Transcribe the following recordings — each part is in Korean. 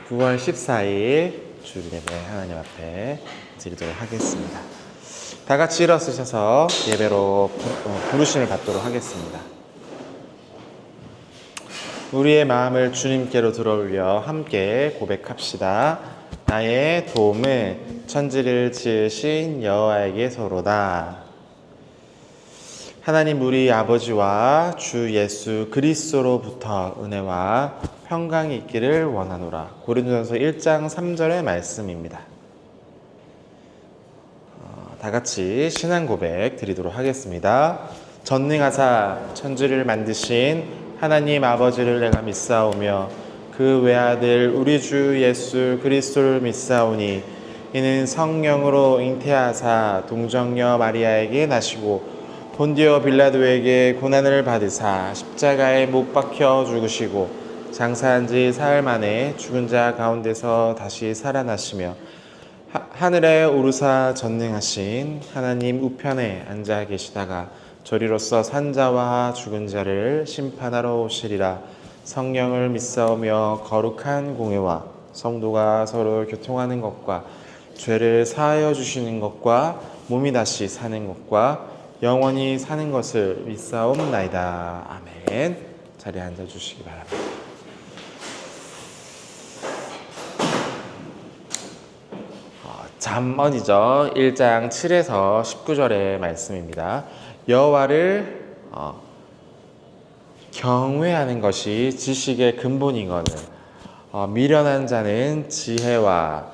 9월 14일 주일 예배 하나님 앞에 드리도록 하겠습니다. 다 같이 일어서셔서 예배로 부르심을 받도록 하겠습니다. 우리의 마음을 주님께로 들어올려 함께 고백합시다. 나의 도움은 천지를 지으신 여호와에게서로다. 하나님 우리 아버지와 주 예수 그리스도로부터 은혜와 평강이 있기를 원하노라. 고린도전서 1장 3절의 말씀입니다. 다 같이 신앙 고백 드리도록 하겠습니다. 전능하사 천지를 만드신 하나님 아버지를 내가 믿사오며 그 외아들 우리 주 예수 그리스도를 믿사오니 이는 성령으로 잉태하사 동정녀 마리아에게 나시고 본디오 빌라도에게 고난을 받으사 십자가에 못 박혀 죽으시고 장사한 지 사흘 만에 죽은 자 가운데서 다시 살아나시며 하늘에 오르사 전능하신 하나님 우편에 앉아 계시다가 저리로서 산자와 죽은 자를 심판하러 오시리라. 성령을 믿사오며 거룩한 공회와 성도가 서로 교통하는 것과 죄를 사하여 주시는 것과 몸이 다시 사는 것과 영원히 사는 것을 믿사옵나이다. 아멘. 자리에 앉아주시기 바랍니다. 잠언이죠. 1장 7에서 19절의 말씀입니다. 여호와를 경외하는 것이 지식의 근본이거늘 미련한 자는 지혜와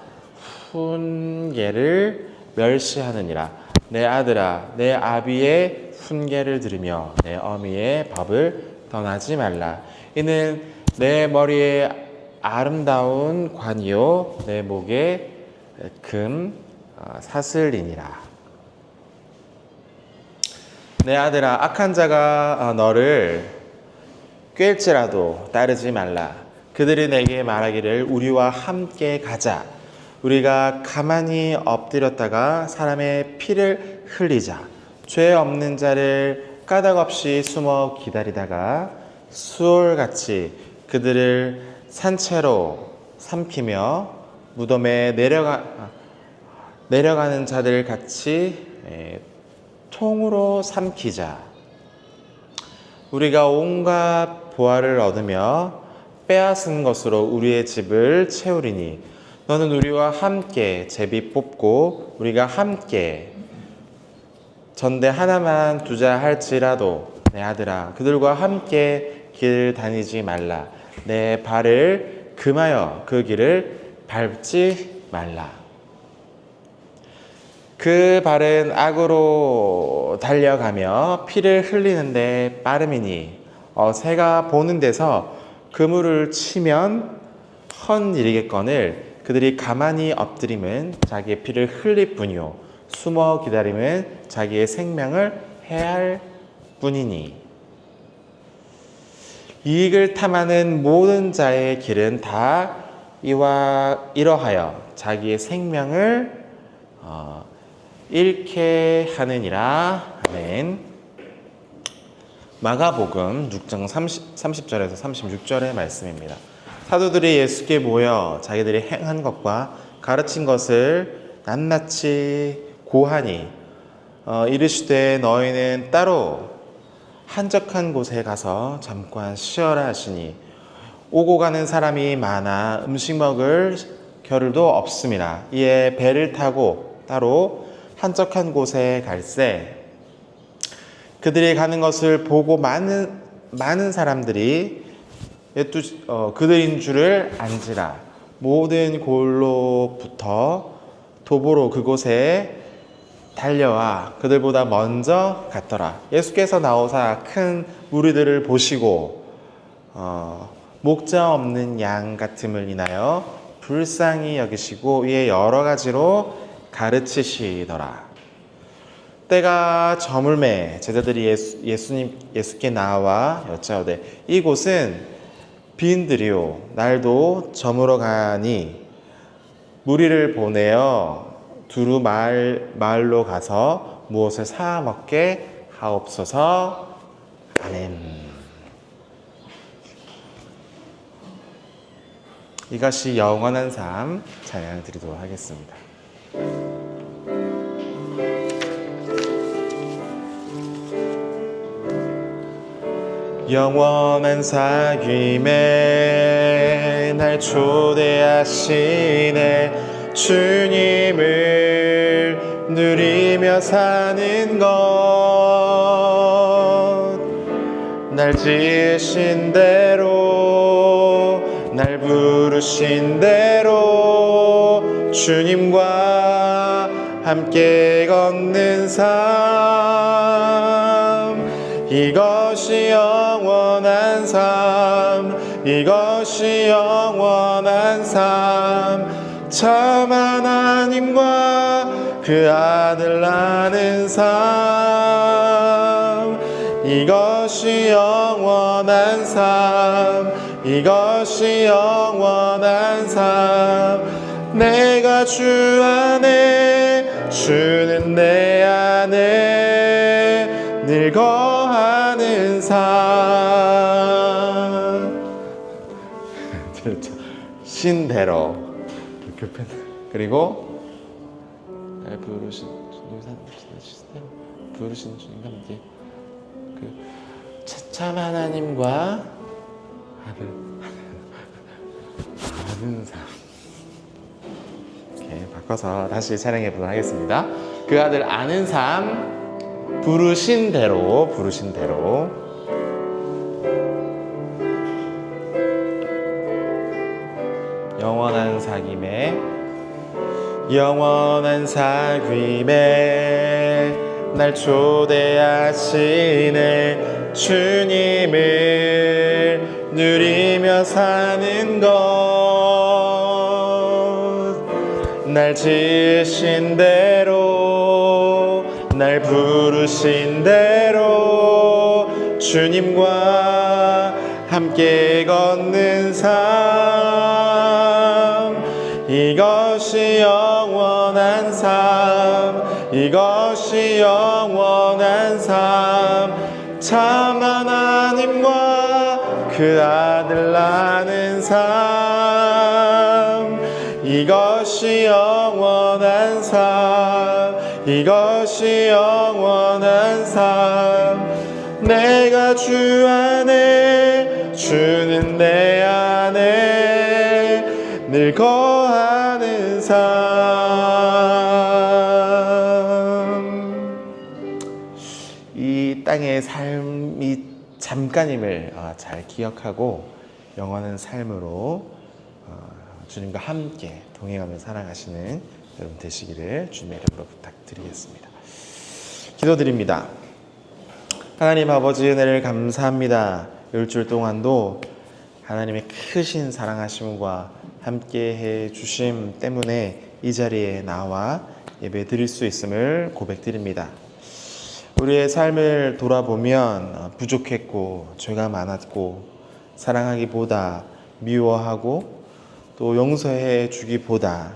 훈계를 멸시하느니라. 내 아들아, 내 아비의 훈계를 들으며 내 어미의 법을 떠나지 말라. 이는 내 머리에 아름다운 관이요 내 목에 금 사슬이니라. 내 아들아, 악한 자가 너를 꾀일지라도 따르지 말라. 그들이 내게 말하기를 우리와 함께 가자. 우리가 가만히 엎드렸다가 사람의 피를 흘리자. 죄 없는 자를 까닭없이 숨어 기다리다가 수월같이 그들을 산채로 삼키며 무덤에 내려가는 자들 같이 통으로 삼키자. 우리가 온갖 보화를 얻으며 빼앗은 것으로 우리의 집을 채우리니 너는 우리와 함께 제비 뽑고 우리가 함께 전대 하나만 두자 할지라도 내 아들아 그들과 함께 길 다니지 말라. 내 발을 금하여 그 길을 밟지 말라. 그 발은 악으로 달려가며 피를 흘리는데 빠름이니 새가 보는 데서 그물을 치면 헌 일이겠거늘 그들이 가만히 엎드림은 자기의 피를 흘릴 뿐이요 숨어 기다림은 자기의 생명을 해할 뿐이니 이익을 탐하는 모든 자의 길은 다 이러하여 자기의 생명을 잃게 하느니라. 아멘. 마가복음 6장 30절에서 36절의 말씀입니다. 사도들이 예수께 모여 자기들이 행한 것과 가르친 것을 낱낱이 고하니 이르시되 너희는 따로 한적한 곳에 가서 잠깐 쉬어라 하시니 오고 가는 사람이 많아 음식 먹을 겨를도 없음이라. 이에 배를 타고 따로 한적한 곳에 갈새 그들이 가는 것을 보고 많은 사람들이 그들인 줄을 안지라. 모든 골로부터 도보로 그곳에 달려와 그들보다 먼저 갔더라. 예수께서 나오사 큰 무리들을 보시고 목자 없는 양 같음을 인하여 불쌍히 여기시고 이에 여러 가지로 가르치시더라. 때가 저물매 제자들이 예수께 나와 여짜오되 이곳은 빈들이요 날도 저물어 가니 무리를 보내어 두루 마을로 가서 무엇을 사 먹게 하옵소서. 아멘. 이것이 영원한 삶 찬양 드리도록 하겠습니다. 영원한 사귐에 날 초대하시네 주님을 누리며 사는 것 날 지으신 대로 날 부르신 대로 주님과 함께 걷는 삶 이것이 영원한 삶 이것이 영원한 삶 참 하나님과 그 아들 아는 삶 이것이 영원한 삶 이것이 영원한 삶 내가 주 안에 주는 내 안에 늘 거하는 삶 신대로 그리고 날 부르신 주님과 함께 참 하나님과 아는 삶 이렇게 바꿔서 다시 찬양해 보도록 하겠습니다. 그 아들 아는 삶 부르신 대로 영원한 사귐에 날 초대하시네 주님을 누리며 사는 것 날 지으신 대로 날 부르신 대로 주님과 함께 걷는 삶 이것이 영원한 삶 이것이 영원한 삶 참 하나님과 그 아들 아는 삶 이것이 영원한 삶 이것이 영원한 삶 내가 주 안에 주는 내 안에 늘 거하는 이 땅의 삶이 잠깐임을 잘 기억하고 영원한 삶으로 주님과 함께 동행하며 살아가시는 여러분 되시기를 주님의 이름으로 부탁드리겠습니다. 기도드립니다. 하나님 아버지 은혜를 감사합니다. 일주일 동안도 하나님의 크신 사랑하심과 함께해 주심 때문에 이 자리에 나와 예배 드릴 수 있음을 고백드립니다. 우리의 삶을 돌아보면 부족했고 죄가 많았고 사랑하기보다 미워하고 또 용서해 주기보다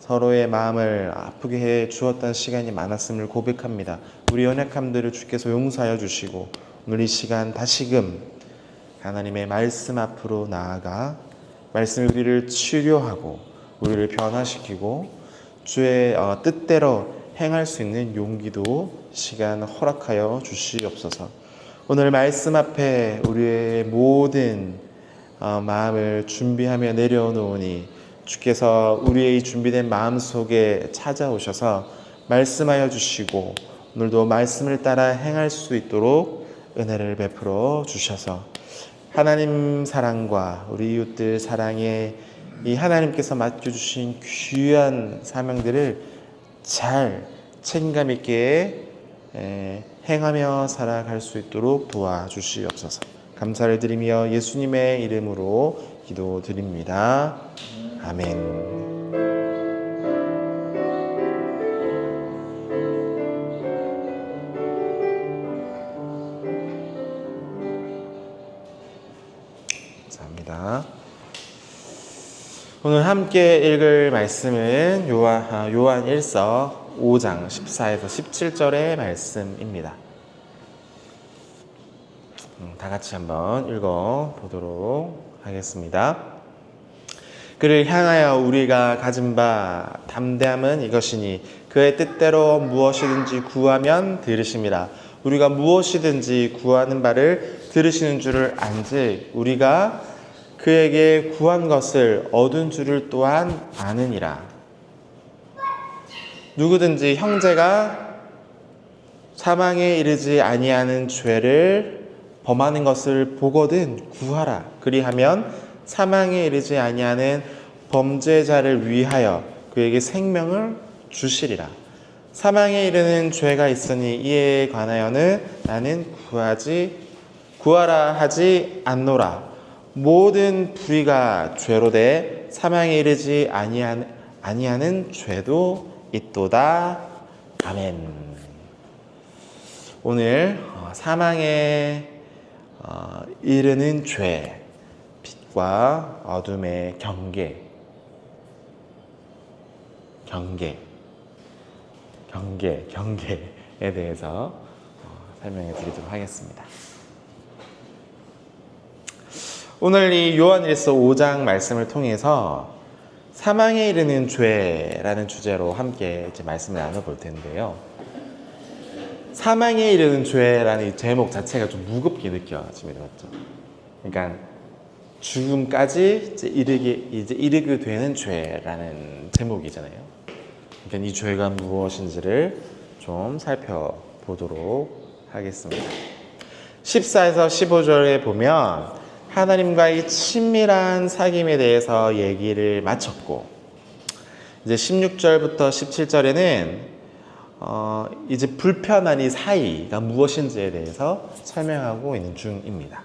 서로의 마음을 아프게 해 주었던 시간이 많았음을 고백합니다. 우리 연약함들을 주께서 용서하여 주시고 오늘 이 시간 다시금 하나님의 말씀 앞으로 나아가 말씀이 우리를 치료하고 우리를 변화시키고 주의 뜻대로 행할 수 있는 용기도 시간 허락하여 주시옵소서. 오늘 말씀 앞에 우리의 모든 마음을 준비하며 내려놓으니 주께서 우리의 준비된 마음 속에 찾아오셔서 말씀하여 주시고 오늘도 말씀을 따라 행할 수 있도록 은혜를 베풀어 주셔서 하나님 사랑과 우리 이웃들 사랑에 이 하나님께서 맡겨주신 귀한 사명들을 잘 책임감 있게 행하며 살아갈 수 있도록 도와주시옵소서. 감사를 드리며 예수님의 이름으로 기도드립니다. 아멘. 감사합니다. 오늘 함께 읽을 말씀은 요한 1서 5장 14에서 17절의 말씀입니다. 다 같이 한번 읽어 보도록 하겠습니다. 그를 향하여 우리가 가진 바 담대함은 이것이니 그의 뜻대로 무엇이든지 구하면 들으심이라. 우리가 무엇이든지 구하는 바를 들으시는 줄을 안즉 우리가 그에게 구한 것을 얻은 줄을 또한 아느니라. 누구든지 형제가 사망에 이르지 아니하는 죄를 범하는 것을 보거든 구하라. 그리하면 사망에 이르지 아니하는 범죄자를 위하여 그에게 생명을 주시리라. 사망에 이르는 죄가 있으니 이에 관하여는 나는 구하라 하지 않노라. 모든 불의가 죄로 돼 사망에 이르지 아니하는 죄도 있도다. 아멘. 오늘 사망에 이르는 죄, 빛과 어둠의 경계에 대해서 설명해 드리도록 하겠습니다. 오늘 이 요한일서 5장 말씀을 통해서 사망에 이르는 죄라는 주제로 함께 이제 말씀을 나눠볼 텐데요. 사망에 이르는 죄라는 이 제목 자체가 좀 무겁게 느껴집니다. 맞죠? 그러니까 죽음까지 이제 이르게 되는 죄라는 제목이잖아요. 그러니까 이 죄가 무엇인지를 좀 살펴보도록 하겠습니다. 14에서 15절에 보면 하나님과의 친밀한 사귐에 대해서 얘기를 마쳤고, 이제 16절부터 17절에는 이제 불편한 이 사이가 무엇인지에 대해서 설명하고 있는 중입니다.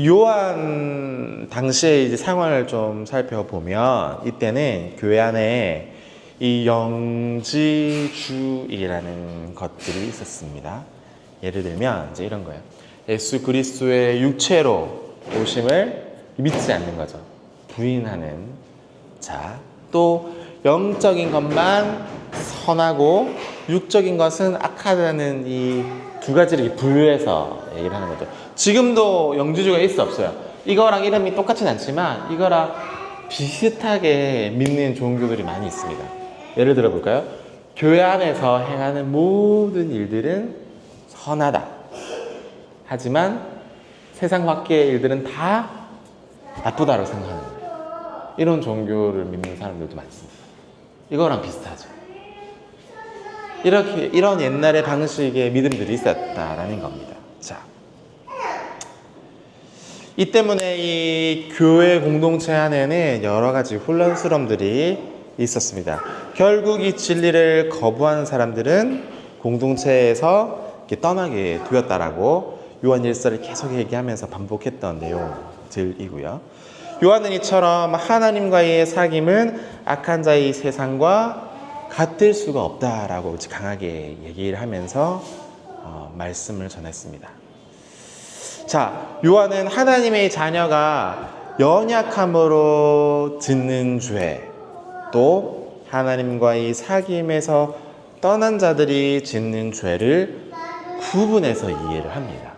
요한 당시의 이제 상황을 좀 살펴보면 이때는 교회 안에 이 영지주의라는 것들이 있었습니다. 예를 들면 이제 이런 거예요. 예수 그리스도의 육체로 오심을 믿지 않는 거죠. 부인하는 자, 또 영적인 것만 선하고 육적인 것은 악하다는 이 두 가지를 이렇게 분류해서 얘기를 하는 거죠. 지금도 영지주가 있어 없어요? 이거랑 이름이 똑같진 않지만 이거랑 비슷하게 믿는 종교들이 많이 있습니다. 예를 들어 볼까요? 교회 안에서 행하는 모든 일들은 선하다. 하지만 세상 밖의 일들은 다 나쁘다고 생각하는 거예요. 이런 종교를 믿는 사람들도 많습니다. 이거랑 비슷하죠. 이런 옛날의 방식의 믿음들이 있었다라는 겁니다. 자, 이 때문에 이 교회 공동체 안에는 여러 가지 혼란스러움들이 있었습니다. 결국 이 진리를 거부하는 사람들은 공동체에서 이렇게 떠나게 되었다라고 요한 1서를 계속 얘기하면서 반복했던 내용들이고요. 요한은 이처럼 하나님과의 사귐은 악한 자의 세상과 같을 수가 없다라고 강하게 얘기를 하면서 말씀을 전했습니다. 자, 요한은 하나님의 자녀가 연약함으로 짓는 죄, 또 하나님과의 사귐에서 떠난 자들이 짓는 죄를 구분해서 이해를 합니다.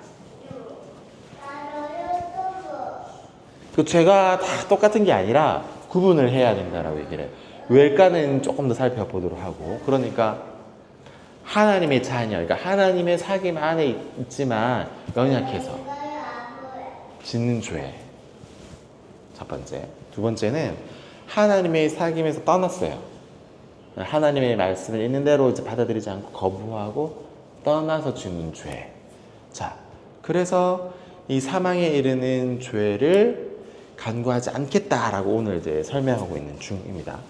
그 죄가 다 똑같은 게 아니라 구분을 해야 된다라고 얘기를 해요. 왜일까는 조금 더 살펴보도록 하고, 그러니까 하나님의 자녀, 그러니까 하나님의 사귐 안에 있지만 연약해서 짓는 죄. 첫 번째. 두 번째는 하나님의 사귐에서 떠났어요. 하나님의 말씀을 있는 대로 이제 받아들이지 않고 거부하고 떠나서 짓는 죄. 자, 그래서 이 사망에 이르는 죄를 간구하지 않겠다라고 오늘 이제 설명하고 있는 중입니다.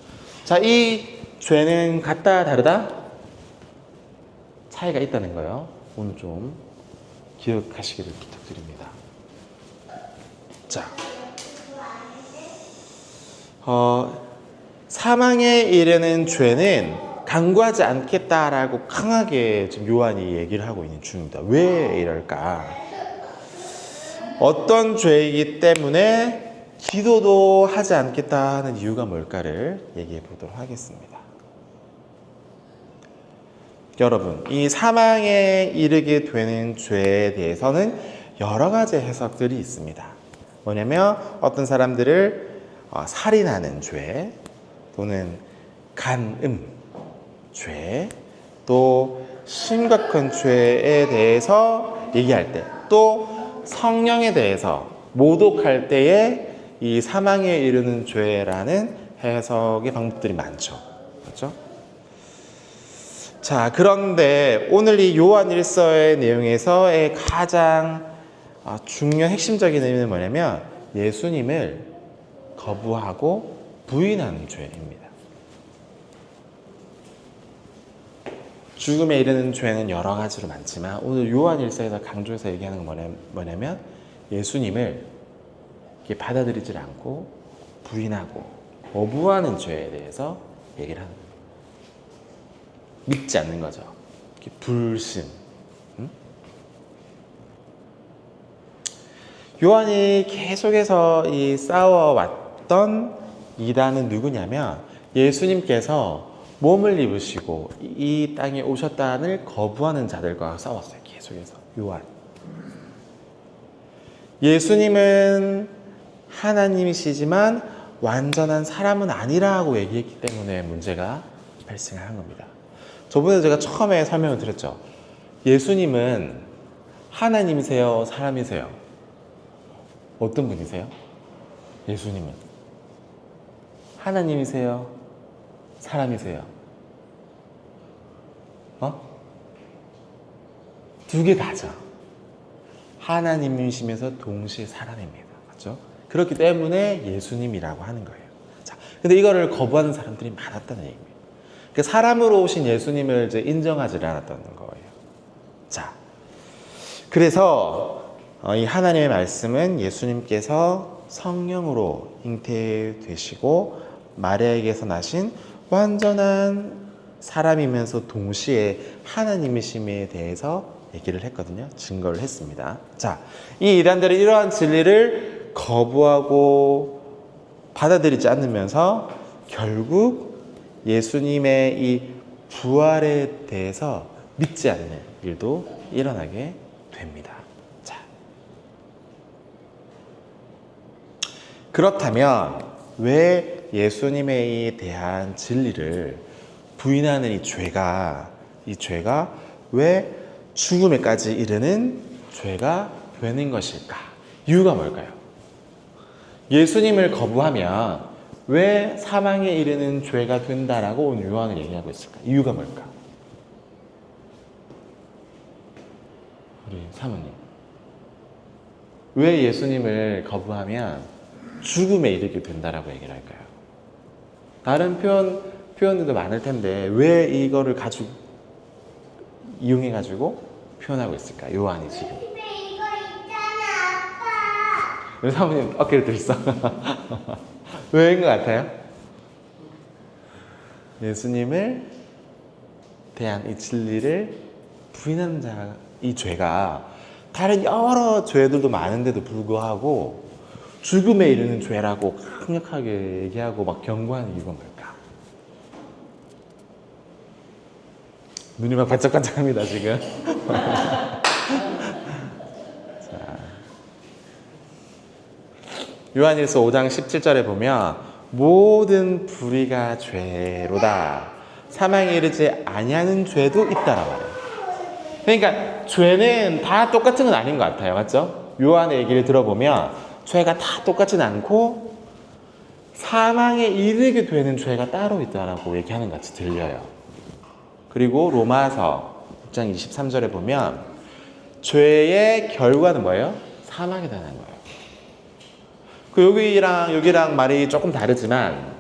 자, 이 죄는 같다 다르다? 차이가 있다는 거예요. 오늘 좀 기억하시기를 부탁드립니다. 자, 사망에 이르는 죄는 간구하지 않겠다라고 강하게 지금 요한이 얘기를 하고 있는 중입니다. 왜 이럴까? 어떤 죄이기 때문에 기도도 하지 않겠다 하는 이유가 뭘까를 얘기해 보도록 하겠습니다. 여러분, 이 사망에 이르게 되는 죄에 대해서는 여러 가지 해석들이 있습니다. 뭐냐면 어떤 사람들을 살인하는 죄, 또는 간음 죄, 또 심각한 죄에 대해서 얘기할 때, 또 성령에 대해서 모독할 때에 이 사망에 이르는 죄라는 해석의 방법들이 많죠. 그렇죠? 자, 그런데 오늘 이 요한 1서의 내용에서의 가장 중요한 핵심적인 의미는 뭐냐면 예수님을 거부하고 부인하는 죄입니다. 죽음에 이르는 죄는 여러 가지로 많지만 오늘 요한 1서에서 강조해서 얘기하는 건 뭐냐면 예수님을 받아들이지 않고 부인하고 거부하는 죄에 대해서 얘기를 하는 거예요. 믿지 않는 거죠. 불신. 요한이 계속해서 이 싸워왔던 이단은 누구냐면 예수님께서 몸을 입으시고 이 땅에 오셨다는 거부하는 자들과 싸웠어요. 계속해서 요한. 예수님은 하나님이시지만 완전한 사람은 아니라고 얘기했기 때문에 문제가 발생한 겁니다. 저번에 제가 처음에 설명을 드렸죠. 예수님은 하나님이세요? 사람이세요? 어떤 분이세요? 예수님은 하나님이세요? 사람이세요? 두 개 다죠. 하나님이시면서 동시에 사람입니다. 맞죠? 그렇기 때문에 예수님이라고 하는 거예요. 자, 근데 이거를 거부하는 사람들이 많았다는 얘기입니다. 그 사람으로 오신 예수님을 이제 인정하지 않았다는 거예요. 자, 그래서 이 하나님의 말씀은 예수님께서 성령으로 잉태되시고 마리아에게서 나신 완전한 사람이면서 동시에 하나님이심에 대해서 얘기를 했거든요. 증거를 했습니다. 자, 이 이단들은 이러한 진리를 거부하고 받아들이지 않으면서 결국 예수님의 이 부활에 대해서 믿지 않는 일도 일어나게 됩니다. 자, 그렇다면 왜 예수님에 대한 진리를 부인하는 이 죄가 왜 죽음에까지 이르는 죄가 되는 것일까? 이유가 뭘까요? 예수님을 거부하면 왜 사망에 이르는 죄가 된다라고 오늘 요한은 얘기하고 있을까? 이유가 뭘까? 우리 사모님, 왜 예수님을 거부하면 죽음에 이르게 된다라고 얘기를 할까요? 다른 표현들도 많을 텐데 왜 이거를 가지고 이용해가지고 표현하고 있을까? 요한이 지금. 집에 이거 있잖아, 아빠. 우리 사모님 어깨를 들었어. 왜인 것 같아요? 예수님을 대한 이 진리를 부인하는 자, 이 죄가 다른 여러 죄들도 많은데도 불구하고 죽음에 이르는 죄라고 강력하게 얘기하고 막 경고하는 이유가 뭘까? 눈이 막 반짝반짝합니다 지금. 자, 요한일서 5장 17절에 보면 모든 불의가 죄로다. 사망에 이르지 아니하는 죄도 있다라고 말해요. 그러니까 죄는 다 똑같은 건 아닌 것 같아요. 맞죠? 요한의 얘기를 들어보면 죄가 다 똑같지는 않고 사망에 이르게 되는 죄가 따로 있다라고 얘기하는 것 같이 들려요. 그리고 로마서 6장 23절에 보면 죄의 결과는 뭐예요? 사망이라는 거예요. 그 여기랑 말이 조금 다르지만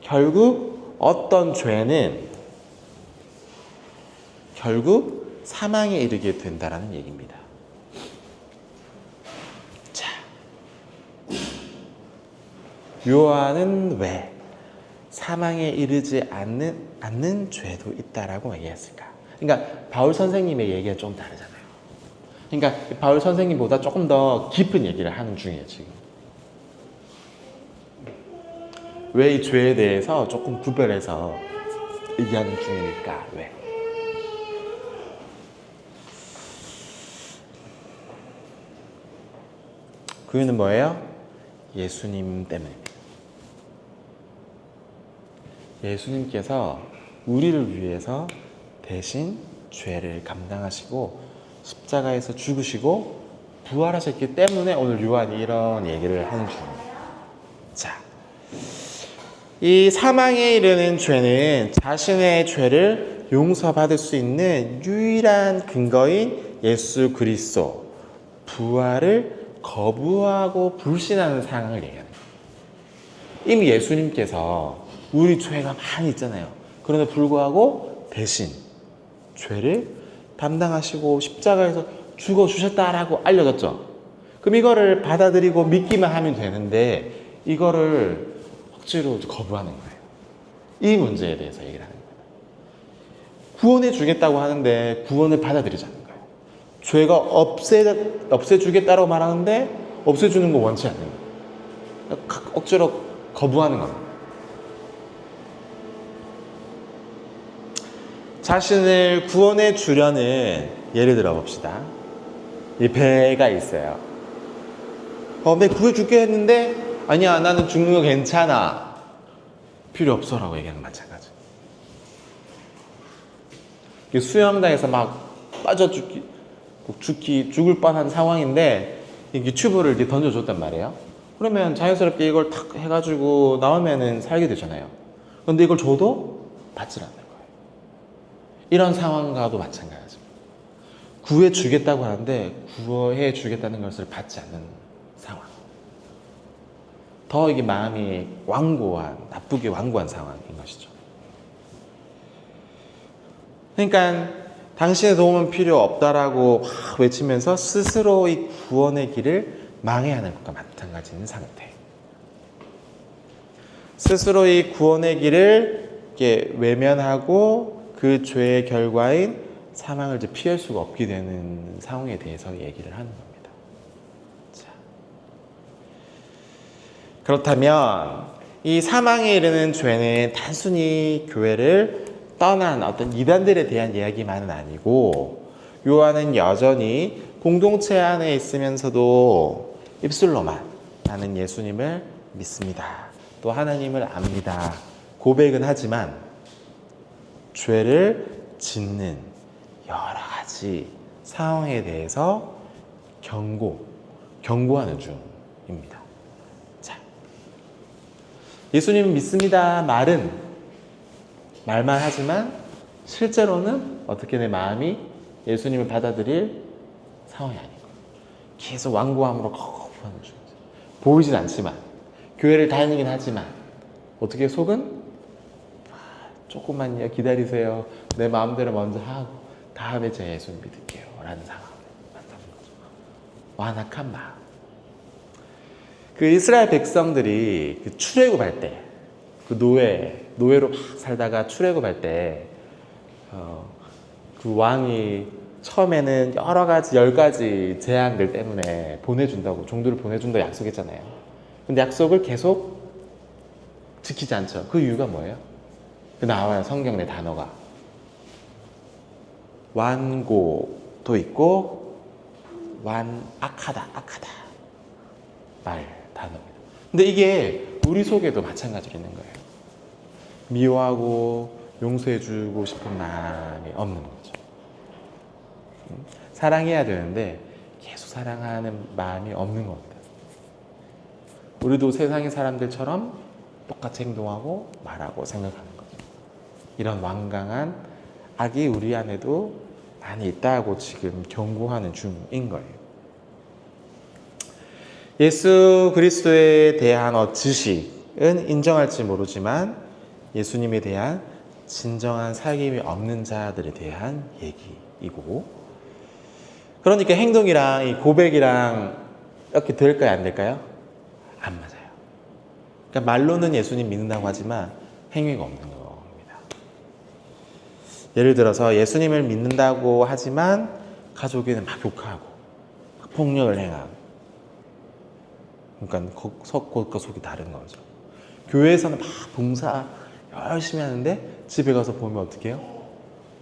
결국 어떤 죄는 결국 사망에 이르게 된다라는 얘기입니다. 자, 요한은 왜 사망에 이르지 않는 죄도 있다라고 얘기했을까? 그러니까 바울 선생님의 얘기가 좀 다르잖아요. 그러니까 바울 선생님보다 조금 더 깊은 얘기를 하는 중이에요 지금. 왜 이 죄에 대해서 조금 구별해서 얘기하는 중이니까? 왜? 그 이유는 뭐예요? 예수님 때문입니다. 예수님께서 우리를 위해서 대신 죄를 감당하시고 십자가에서 죽으시고 부활하셨기 때문에 오늘 요한이 이런 얘기를 하는 중입니다. 자, 이 사망에 이르는 죄는 자신의 죄를 용서받을 수 있는 유일한 근거인 예수 그리스도 부활을 거부하고 불신하는 상황을 얘기하는 거예요. 이미 예수님께서 우리 죄가 많이 있잖아요. 그런데 불구하고 대신 죄를 담당하시고 십자가에서 죽어주셨다라고 알려졌죠. 그럼 이거를 받아들이고 믿기만 하면 되는데 이거를 억지로 거부하는 거예요. 이 문제에 대해서 얘기를 하는 거예요. 구원해 주겠다고 하는데 구원을 받아들이지 않는 거예요. 죄가 없애주겠다고 말하는데 없애주는 거 원치 않는 거예요. 억지로 거부하는 겁니다. 자신을 구원해 주려는 예를 들어 봅시다. 이 배가 있어요. 배 구해줄게 했는데 아니야 나는 죽는 거 괜찮아. 필요 없어라고 얘기하는 거 마찬가지. 수영장에서 막 빠져 죽을 뻔한 상황인데 튜브를 이렇게 던져줬단 말이에요. 그러면 자연스럽게 이걸 탁 해가지고 나오면은 살게 되잖아요. 그런데 이걸 줘도 받질 않는 거예요. 이런 상황과도 마찬가지입니다. 구해주겠다고 하는데 구해주겠다는 것을 받지 않는 상황. 더 이게 마음이 나쁘게 완고한 상황인 것이죠. 그러니까 당신의 도움은 필요 없다라고 외치면서 스스로 이 구원의 길을 망해야 하는 것과 마찬가지인 상태. 스스로 이 구원의 길을 이렇게 외면하고 그 죄의 결과인 사망을 이제 피할 수가 없게 되는 상황에 대해서 얘기를 하는 겁니다. 자. 그렇다면 이 사망에 이르는 죄는 단순히 교회를 떠난 어떤 이단들에 대한 이야기만은 아니고 요한은 여전히 공동체 안에 있으면서도 입술로만 나는 예수님을 믿습니다. 또 하나님을 압니다. 고백은 하지만 죄를 짓는 여러 가지 상황에 대해서 경고하는 중입니다. 자, 예수님을 믿습니다. 말만 하지만 실제로는 어떻게 내 마음이 예수님을 받아들일 상황이 아닌 거예요. 계속 완고함으로 거부하는 중이죠. 보이진 않지만 교회를 다니긴 하지만 어떻게 속은 조금만요 기다리세요. 내 마음대로 먼저 하고 다음에 제가 예수님 믿을게요 라는 상황을 만나는 거죠. 완악한 마음. 그 이스라엘 백성들이 그 출애굽할 때 그 노예로 막 살다가 출애굽할 때 그 왕이 처음에는 여러 가지 10가지 재앙들 때문에 종들을 보내준다고 약속했잖아요. 근데 약속을 계속 지키지 않죠. 그 이유가 뭐예요? 나와요. 성경의 단어가 완고도 있고 악하다 말 단어입니다. 근데 이게 우리 속에도 마찬가지로 있는 거예요. 미워하고 용서해주고 싶은 마음이 없는 거죠. 사랑해야 되는데 계속 사랑하는 마음이 없는 겁니다. 우리도 세상의 사람들처럼 똑같이 행동하고 말하고 생각하는 거죠. 이런 완강한 악이 우리 안에도 많이 있다고 지금 경고하는 중인 거예요. 예수 그리스도에 대한 지식은 인정할지 모르지만 예수님에 대한 진정한 사귐이 없는 자들에 대한 얘기이고, 그러니까 행동이랑 이 고백이랑 이렇게 될까요? 안 될까요? 안 맞아요. 그러니까 말로는 예수님 믿는다고 하지만 행위가 없는 겁니다. 예를 들어서 예수님을 믿는다고 하지만 가족에는 막 욕하고 막 폭력을 행하고, 그러니까 속과 속이 다른 거죠. 교회에서는 막 봉사 열심히 하는데 집에 가서 보면 어떻게 해요?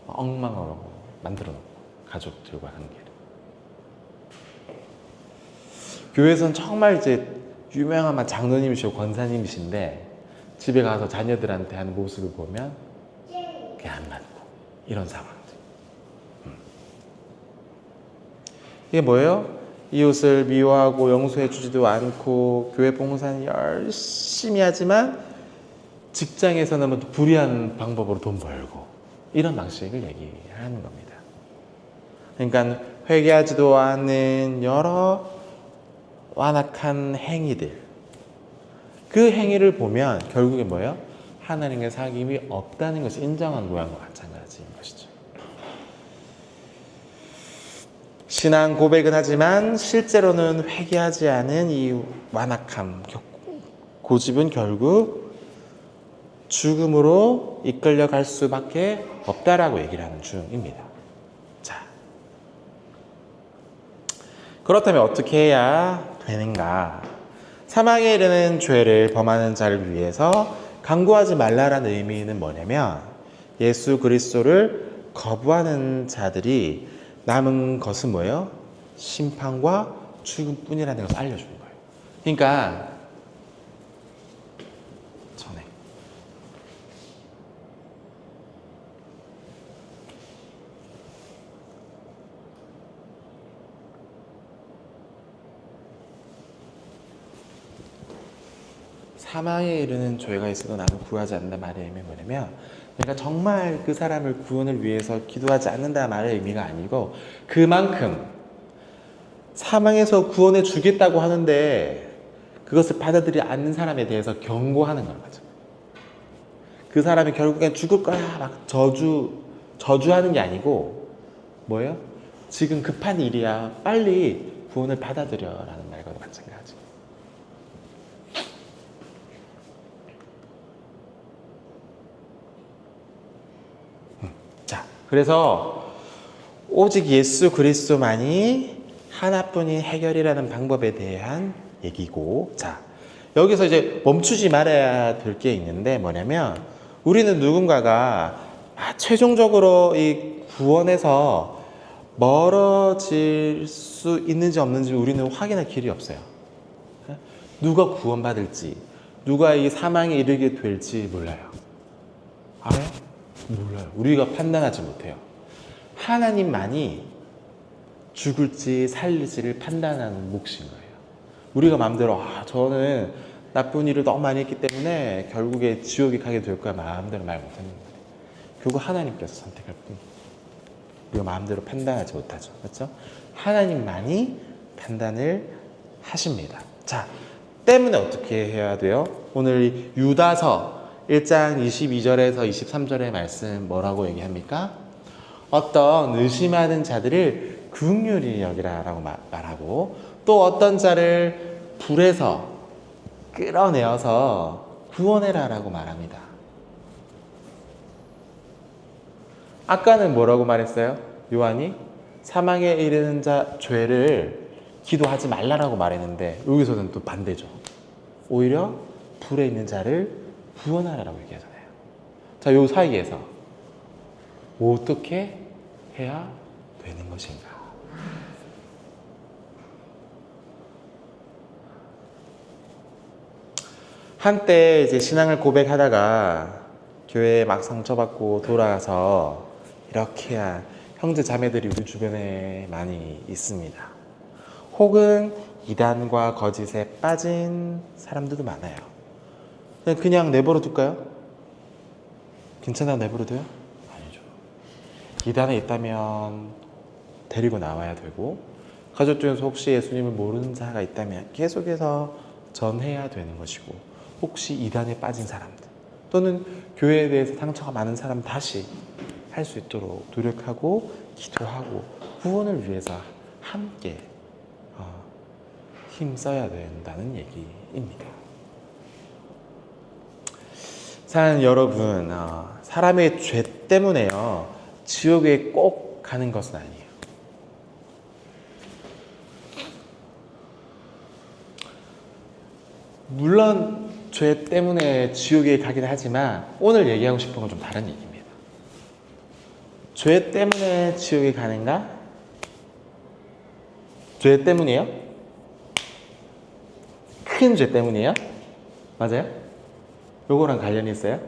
엉망으로 만들어 놓고 가족들과 관계를. 교회에서는 정말 이제 유명한 막 장로님이시고 권사님이신데 집에 가서 자녀들한테 하는 모습을 보면 그게 안 맞고 이런 상황들. 이게 뭐예요? 이웃을 미워하고 용서해주지도 않고 교회 봉사는 열심히 하지만 직장에서는 뭐 불의한 방법으로 돈 벌고 이런 방식을 얘기하는 겁니다. 그러니까 회개하지도 않는 여러 완악한 행위들, 그 행위를 보면 결국에 뭐예요? 하나님의 사귐이 없다는 것을 인정한 모양과 마찬가지인 것이죠. 신앙 고백은 하지만 실제로는 회개하지 않은 이 완악함, 고집은 결국 죽음으로 이끌려갈 수밖에 없다라고 얘기를 하는 중입니다. 자, 그렇다면 어떻게 해야 되는가? 사망에 이르는 죄를 범하는 자를 위해서 강구하지 말라라는 의미는 뭐냐면 예수 그리스도를 거부하는 자들이 남은 것은 뭐예요? 심판과 죽음뿐이라는 것을 알려주는 거예요. 그러니까 전에 사망에 이르는 죄가 있어도 나는 구하지 않는다 말의 의미는 뭐냐면 그러니까 정말 그 사람을 구원을 위해서 기도하지 않는다 말의 의미가 아니고 그만큼 사망에서 구원해 주겠다고 하는데 그것을 받아들이지 않는 사람에 대해서 경고하는 거죠. 그 사람이 결국엔 죽을 거야 막 저주하는 게 아니고 뭐예요? 지금 급한 일이야 빨리 구원을 받아들여라는 말과 마찬가지. 자, 그래서 오직 예수 그리스도만이 하나뿐인 해결이라는 방법에 대한 얘기고, 자, 여기서 이제 멈추지 말아야 될 게 있는데 뭐냐면 우리는 누군가가 최종적으로 이 구원에서 멀어질 수 있는지 없는지 우리는 확인할 길이 없어요. 누가 구원받을지, 누가 이 사망에 이르게 될지 몰라요. 알아요? 몰라요. 우리가 판단하지 못해요. 하나님만이 죽을지 살릴지를 판단하는 몫인 거예요. 우리가 마음대로 저는 나쁜 일을 너무 많이 했기 때문에 결국에 지옥에 가게 될 거야 마음대로 말 못하는 거예요. 결국 하나님께서 선택할 뿐. 우리가 마음대로 판단하지 못하죠. 그렇죠? 하나님만이 판단을 하십니다. 자, 때문에 어떻게 해야 돼요? 오늘 유다서 1장 22절에서 23절의 말씀 뭐라고 얘기합니까? 어떤 의심하는 자들을 긍휼히 여기라라고 말하고 또 어떤 자를 불에서 끌어내어서 구원해라라고 말합니다. 아까는 뭐라고 말했어요? 요한이 사망에 이르는 자 죄를 기도하지 말라라고 말했는데 여기서는 또 반대죠. 오히려 불에 있는 자를 구원하라고 얘기하잖아요. 자, 요 사이에서 어떻게 해야 되는 것인가? 한때 이제 신앙을 고백하다가 교회에 막 상처받고 돌아가서 이렇게 한 형제 자매들이 우리 주변에 많이 있습니다. 혹은 이단과 거짓에 빠진 사람들도 많아요. 그냥 내버려 둘까요? 괜찮아 내버려 둬요? 아니죠. 이단에 있다면 데리고 나와야 되고 가족 중에서 혹시 예수님을 모르는 자가 있다면 계속해서 전해야 되는 것이고 혹시 이단에 빠진 사람들 또는 교회에 대해서 상처가 많은 사람 다시 할 수 있도록 노력하고 기도하고 구원을 위해서 함께 힘써야 된다는 얘기입니다. 사랑하는 여러분, 사람의 죄 때문에요 지옥에 꼭 가는 것은 아니에요. 물론 죄 때문에 지옥에 가긴 하지만 오늘 얘기하고 싶은 건 좀 다른 얘기입니다. 죄 때문에 지옥에 가는가? 죄 때문이에요? 큰 죄 때문이에요? 맞아요? 요거랑 관련이 있어요?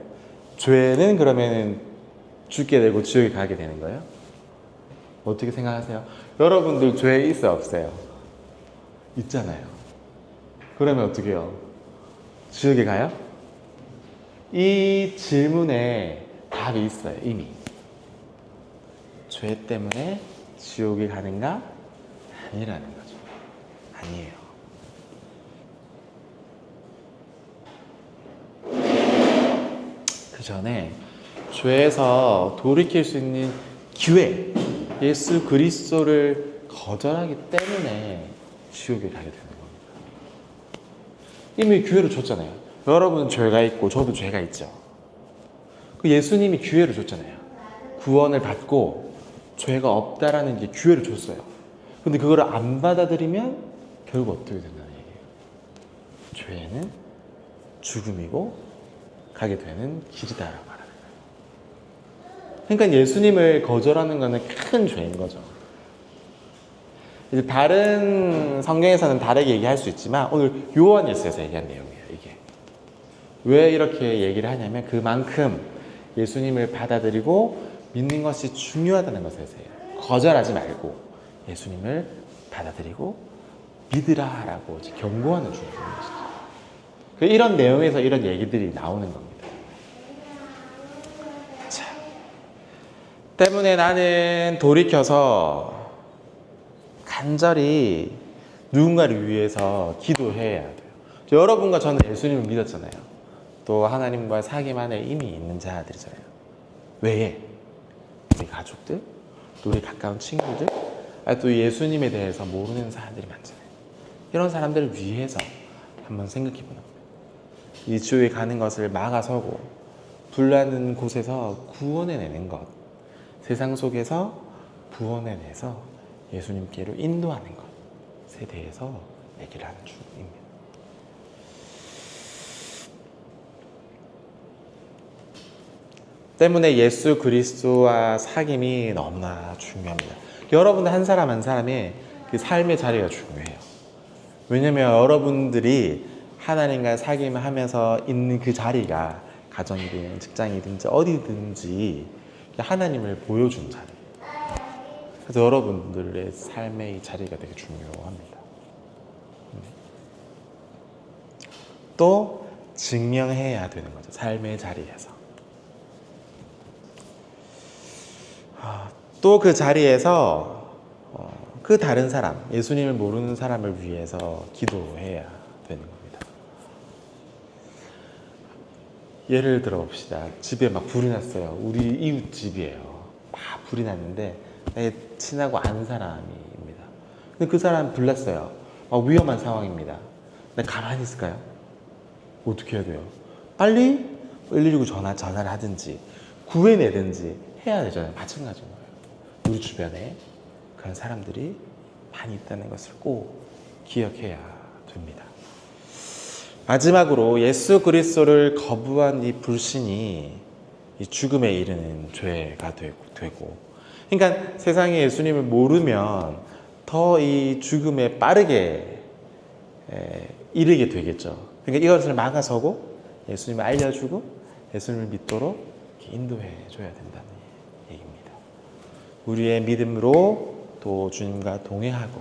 죄는 그러면 죽게 되고 지옥에 가게 되는 거예요? 어떻게 생각하세요? 여러분들 죄 있어요, 없어요? 있잖아요. 그러면 어떻게 해요? 지옥에 가요? 이 질문에 답이 있어요, 이미. 죄 때문에 지옥에 가는가? 아니라는 거죠. 아니에요. 그 전에 죄에서 돌이킬 수 있는 기회, 예수 그리스도를 거절하기 때문에 지옥에 가게 되는 겁니다. 이미 기회를 줬잖아요. 여러분은 죄가 있고 저도 죄가 있죠. 그 예수님이 기회를 줬잖아요. 구원을 받고 죄가 없다라는 게 기회를 줬어요. 근데 그걸 안 받아들이면 결국 어떻게 된다는 얘기예요? 죄는 죽음이고 가게 되는 길이다라고 말하는 거예요. 그러니까 예수님을 거절하는 것은 큰 죄인 거죠. 이제 다른 성경에서는 다르게 얘기할 수 있지만 오늘 요한일서에서 얘기한 내용이에요. 이게 왜 이렇게 얘기를 하냐면 그만큼 예수님을 받아들이고 믿는 것이 중요하다는 것에서요. 거절하지 말고 예수님을 받아들이고 믿으라라고 이제 경고하는 중인 것이죠. 이런 내용에서 이런 얘기들이 나오는 겁니다. 자, 때문에 나는 돌이켜서 간절히 누군가를 위해서 기도해야 돼요. 여러분과 저는 예수님을 믿었잖아요. 또 하나님과 사귐 안에 이미 있는 자들이잖아요. 왜? 우리 가족들, 또 우리 가까운 친구들, 또 예수님에 대해서 모르는 사람들이 많잖아요. 이런 사람들을 위해서 한번 생각해 보는 거예요. 이 지옥에 가는 것을 막아서고 불나는 곳에서 구원해내는 것, 세상 속에서 구원해내서 예수님께로 인도하는 것에 대해서 얘기를 하는 중입니다. 때문에 예수 그리스도와 사귐이 너무나 중요합니다. 여러분들 한 사람 한 사람의 그 삶의 자리가 중요해요. 왜냐하면 여러분들이 하나님과 사귐을 하면서 있는 그 자리가 가정이든 직장이든지 어디든지 하나님을 보여준 자리. 그래서 여러분들의 삶의 이 자리가 되게 중요합니다. 또 증명해야 되는 거죠. 삶의 자리에서. 또 그 자리에서 그 다른 사람, 예수님을 모르는 사람을 위해서 기도해야 되는 겁니다. 예를 들어 봅시다. 집에 막 불이 났어요. 우리 이웃 집이에요. 막 불이 났는데 친하고 아는 사람입니다. 근데 그 사람 불났어요. 막 위험한 상황입니다. 근데 가만히 있을까요? 어떻게 해야 돼요? 빨리 119 전화를 하든지 구해내든지 해야 되잖아요. 마찬가지인 거예요. 우리 주변에 그런 사람들이 많이 있다는 것을 꼭 기억해야 됩니다. 마지막으로 예수 그리스도를 거부한 이 불신이 이 죽음에 이르는 죄가 되고, 그러니까 세상에 예수님을 모르면 더 이 죽음에 빠르게 이르게 되겠죠. 그러니까 이것을 막아서고 예수님을 알려주고 예수님을 믿도록 인도해 줘야 된다는 얘기입니다. 우리의 믿음으로 또 주님과 동행하고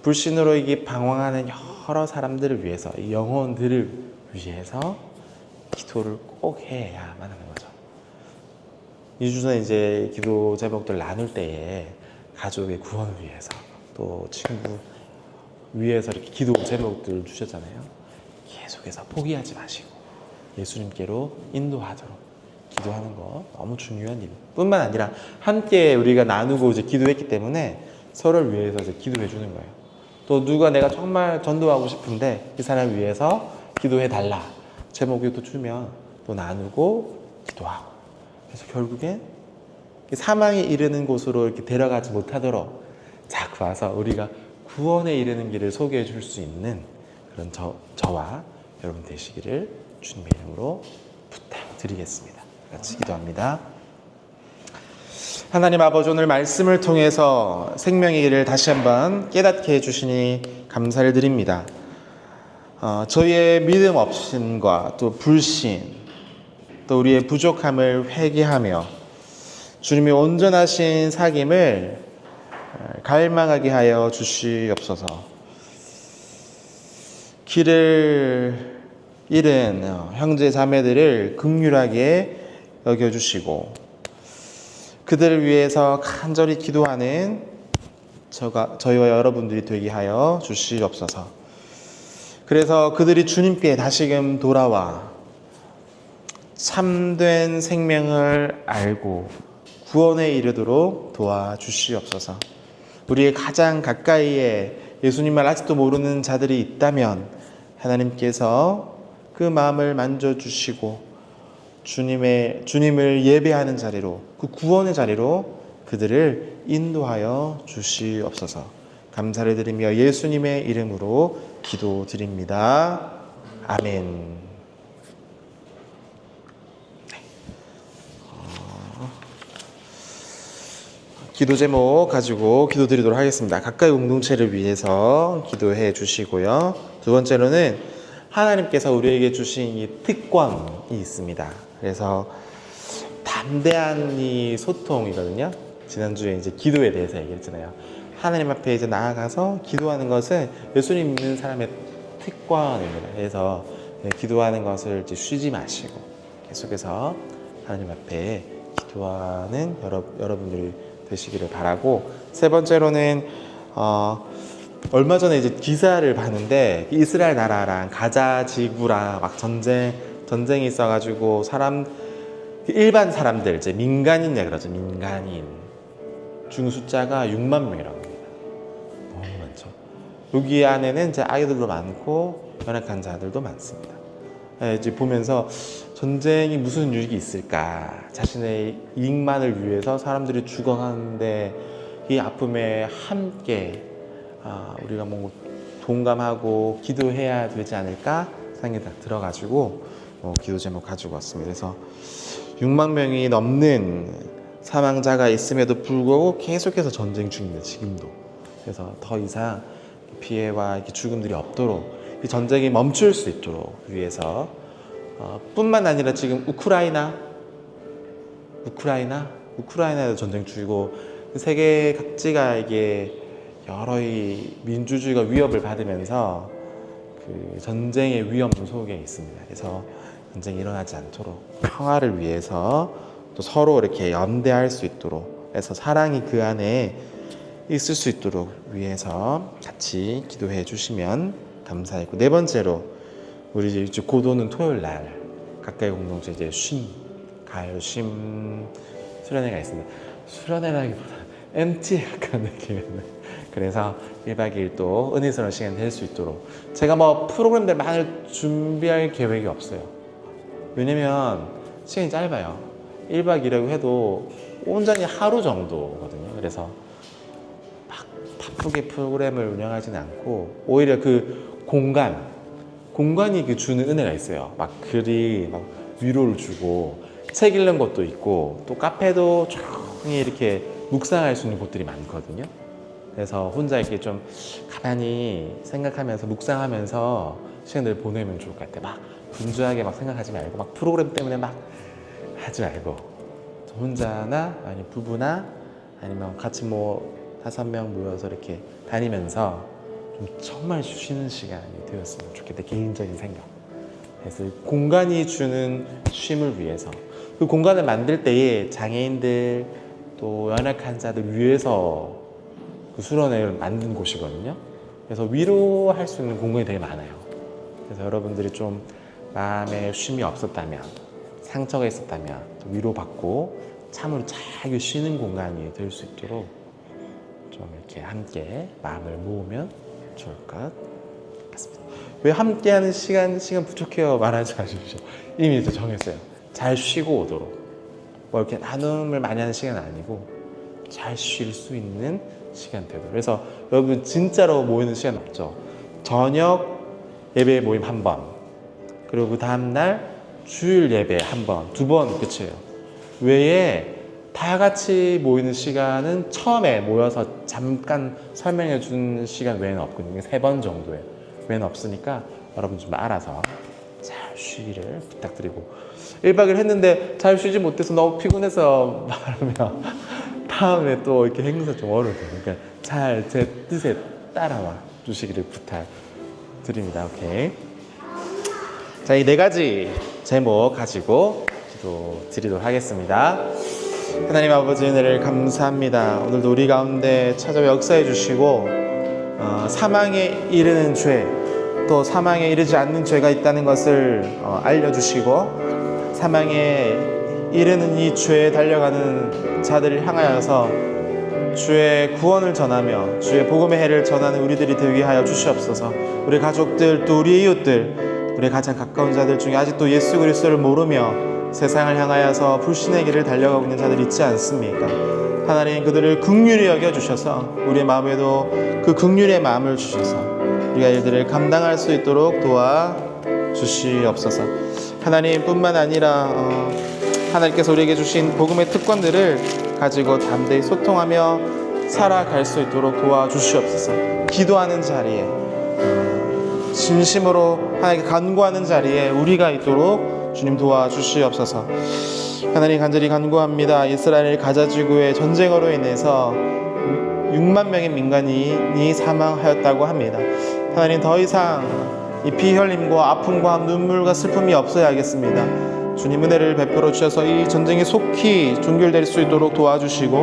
불신으로 이게 방황하는 여러 사람들을 위해서, 이 영혼들을 위해서 기도를 꼭 해야만 하는 거죠. 이 주는 이제 기도 제목들 나눌 때에 가족의 구원을 위해서 또 친구 위해서 이렇게 기도 제목들을 주셨잖아요. 계속해서 포기하지 마시고 예수님께로 인도하도록 기도하는 거 너무 중요한 일. 뿐만 아니라 함께 우리가 나누고 이제 기도했기 때문에 서로를 위해서 이제 기도해 주는 거예요. 또 누가 내가 정말 전도하고 싶은데 이 사람을 위해서 기도해 달라 제목이 또 주면 또 나누고 기도하고, 그래서 결국엔 사망에 이르는 곳으로 이렇게 데려가지 못하도록 자꾸 와서 우리가 구원에 이르는 길을 소개해 줄 수 있는 그런 저와 여러분 되시기를 주님의 이름으로 부탁드리겠습니다. 같이 기도합니다. 하나님 아버지, 오늘 말씀을 통해서 생명의 길을 다시 한번 깨닫게 해주시니 감사를 드립니다. 저희의 믿음 없음과 또 불신, 또 우리의 부족함을 회개하며 주님의 온전하신 사귐을 갈망하게 하여 주시옵소서. 길을 잃은 형제 자매들을 긍휼하게 여겨주시고 그들을 위해서 간절히 기도하는 저희와 여러분들이 되게 하여 주시옵소서. 그래서 그들이 주님께 다시금 돌아와 참된 생명을 알고 구원에 이르도록 도와주시옵소서. 우리의 가장 가까이에 예수님을 아직도 모르는 자들이 있다면 하나님께서 그 마음을 만져주시고 주님을 예배하는 자리로, 그 구원의 자리로 그들을 인도하여 주시옵소서. 감사를 드리며 예수님의 이름으로 기도드립니다. 아멘. 기도 제목 가지고 기도드리도록 하겠습니다. 가까이 공동체를 위해서 기도해 주시고요. 두 번째로는 하나님께서 우리에게 주신 이 특권이 있습니다. 그래서 담대한 이 소통이거든요. 지난주에 이제 기도에 대해서 얘기했잖아요. 하나님 앞에 이제 나아가서 기도하는 것은 예수님 믿는 사람의 특권입니다. 그래서 기도하는 것을 이제 쉬지 마시고 계속해서 하나님 앞에 기도하는 여러분들이 되시기를 바라고, 세 번째로는 얼마 전에 이제 기사를 봤는데 이스라엘 나라랑 가자 지구랑 막 전쟁이 있어가지고 일반 사람들, 이제 민간인이라 그러죠. 민간인 중 숫자가 6만 명이라고 합니다. 너무 많죠. 여기 안에는 이제 아이들도 많고 연약한 자들도 많습니다. 이제 보면서 전쟁이 무슨 유익이 있을까? 자신의 이익만을 위해서 사람들이 죽어가는데 이 아픔에 함께 우리가 뭔가 동감하고 기도해야 되지 않을까 생각이 딱 들어가지고 기도 제목 가지고 왔습니다. 그래서 6만 명이 넘는 사망자가 있음에도 불구하고 계속해서 전쟁 중입니다. 지금도. 그래서 더 이상 피해와 죽음들이 없도록, 이 전쟁이 멈출 수 있도록 위해서 뿐만 아니라 지금 우크라이나에도 전쟁 중이고 세계 각지가 이게 여러 이 민주주의가 위협을 받으면서 그 전쟁의 위험 속에 있습니다. 그래서 전쟁이 일어나지 않도록 평화를 위해서 또 서로 이렇게 연대할 수 있도록 해서 사랑이 그 안에 있을 수 있도록 위해서 같이 기도해 주시면 감사하고, 네 번째로 우리 이제 곧 오는 토요일 날 가까이 공동체 이제 가을 수련회가 있습니다. 수련회라기보다 MT 약간 느낌이네. 그래서 1박 2일 또 은혜스러운 시간 될 수 있도록 제가 뭐 프로그램들 많이 준비할 계획이 없어요. 왜냐면 시간이 짧아요. 1박 2일이라고 해도 온전히 하루 정도거든요. 그래서 막 바쁘게 프로그램을 운영하지는 않고 오히려 그 공간이 그 주는 은혜가 있어요. 막 글이 막 위로를 주고 책 읽는 것도 있고 또 카페도 조용히 이렇게 묵상할 수 있는 곳들이 많거든요. 그래서 혼자 이렇게 좀 가만히 생각하면서 묵상하면서 시간들을 보내면 좋을 것 같아요. 막 분주하게 막 생각하지 말고 막 프로그램 때문에 막 하지 말고 혼자나 아니 부부나 아니면 같이 뭐 5명 모여서 이렇게 다니면서 좀 정말 쉬는 시간이 되었으면 좋겠다. 개인적인 생각. 그래서 공간이 주는 쉼을 위해서, 그 공간을 만들 때에 장애인들 또 연약한 자들 위해서 그 수련회를 만든 곳이거든요. 그래서 위로할 수 있는 공간이 되게 많아요. 그래서 여러분들이 좀 마음에 쉼이 없었다면, 상처가 있었다면 위로받고 참으로 잘 쉬는 공간이 될 수 있도록 좀 이렇게 함께 마음을 모으면 좋을 것 같습니다. 왜 함께하는 시간 부족해요 말하지 마십시오. 이미 이제 정했어요. 잘 쉬고 오도록. 뭐 이렇게 나눔을 많이 하는 시간은 아니고 잘 쉴 수 있는 시간 되도록. 그래서 여러분 진짜로 모이는 시간 없죠. 저녁 예배 모임 1번, 그리고 그 다음날 주일 예배 1번, 2번 끝이에요. 외에 다 같이 모이는 시간은 처음에 모여서 잠깐 설명해 준 시간 외에는 없거든요. 3번 정도에 외에는 없으니까 여러분 좀 알아서 잘 쉬기를 부탁드리고 1박을 했는데 잘 쉬지 못해서 너무 피곤해서 말하면 다음에 또 이렇게 행사 좀 어려워요. 그러니까 잘 제 뜻에 따라와 주시기를 부탁드립니다. 오케이. 자, 이 4가지 제목 가지고 기도 드리도록 하겠습니다. 하나님 아버지 은혜를 감사합니다. 오늘도 우리 가운데 찾아와 역사해 주시고 사망에 이르는 죄, 또 사망에 이르지 않는 죄가 있다는 것을 알려주시고 사망에 이르는 이 죄에 달려가는 자들을 향하여서 주의 구원을 전하며 주의 복음의 해를 전하는 우리들이 되게 하여 주시옵소서. 우리 가족들 또 우리 이웃들 우리 가장 가까운 자들 중에 아직도 예수 그리스도를 모르며 세상을 향하여서 불신의 길을 달려가고 있는 자들이 있지 않습니까? 하나님 그들을 긍휼히 여겨주셔서 우리의 마음에도 그 긍휼의 마음을 주셔서 우리가 이들을 감당할 수 있도록 도와주시옵소서. 하나님뿐만 아니라 하나님께서 우리에게 주신 복음의 특권들을 가지고 담대히 소통하며 살아갈 수 있도록 도와주시옵소서. 기도하는 자리에 진심으로 하나님께 간구하는 자리에 우리가 있도록 주님 도와주시옵소서. 하나님 간절히 간구합니다. 이스라엘 가자 지구의 전쟁으로 인해서 6만 명의 민간인이 사망하였다고 합니다. 하나님 더 이상 이 피 흘림과 아픔과 눈물과 슬픔이 없어야겠습니다. 주님 은혜를 베풀어 주셔서 이 전쟁이 속히 종결될 수 있도록 도와주시고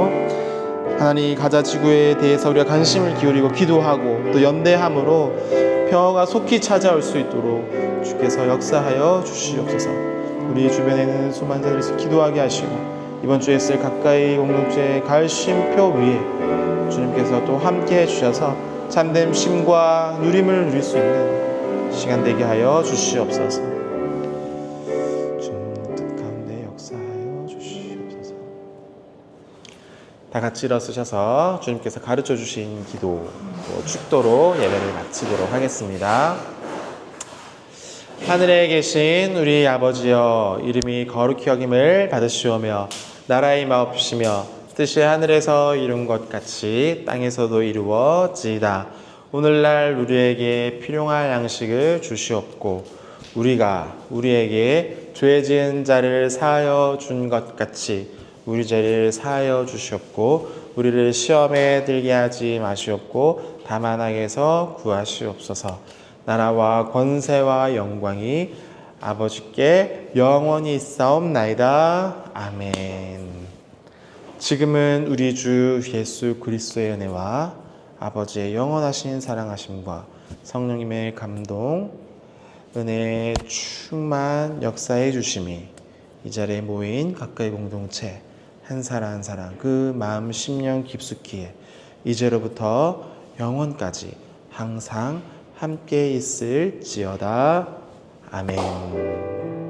하나님 가자 지구에 대해서 우리가 관심을 기울이고 기도하고 또 연대함으로 평화가 속히 찾아올 수 있도록 주께서 역사하여 주시옵소서. 우리 주변에 있는 수많은 자들이 기도하게 하시고 이번 주에 쓸 가까이 공동체 가을 쉼표 위에 주님께서 또 함께 해주셔서 참된 쉼과 누림을 누릴 수 있는 시간 되게 하여 주시옵소서. 주님 뜻 가운데 역사하여 주시옵소서. 다 같이 일어서셔서 주님께서 가르쳐 주신 기도 축도로 예배를 마치도록 하겠습니다. 하늘에 계신 우리 아버지여, 이름이 거룩히 여김을 받으시오며 나라의 마옵시며 뜻이 하늘에서 이룬 것 같이 땅에서도 이루어지이다. 오늘날 우리에게 필요한 양식을 주시옵고 우리가 우리에게 죄 지은 자를 사하여 준 것 같이 우리 죄를 사하여 주시옵고 우리를 시험에 들게 하지 마시옵고 다만 악에서 구하시옵소서. 나라와 권세와 영광이 아버지께 영원히 있사옵나이다. 아멘. 지금은 우리 주 예수 그리스도의 은혜와 아버지의 영원하신 사랑하심과 성령님의 감동, 은혜의 충만 역사해 주심이 이 자리에 모인 가까이 공동체 한 사람 한 사람 그 마음 심령 깊숙이에 이제로부터 영원까지 항상 함께 있을지어다. 아멘.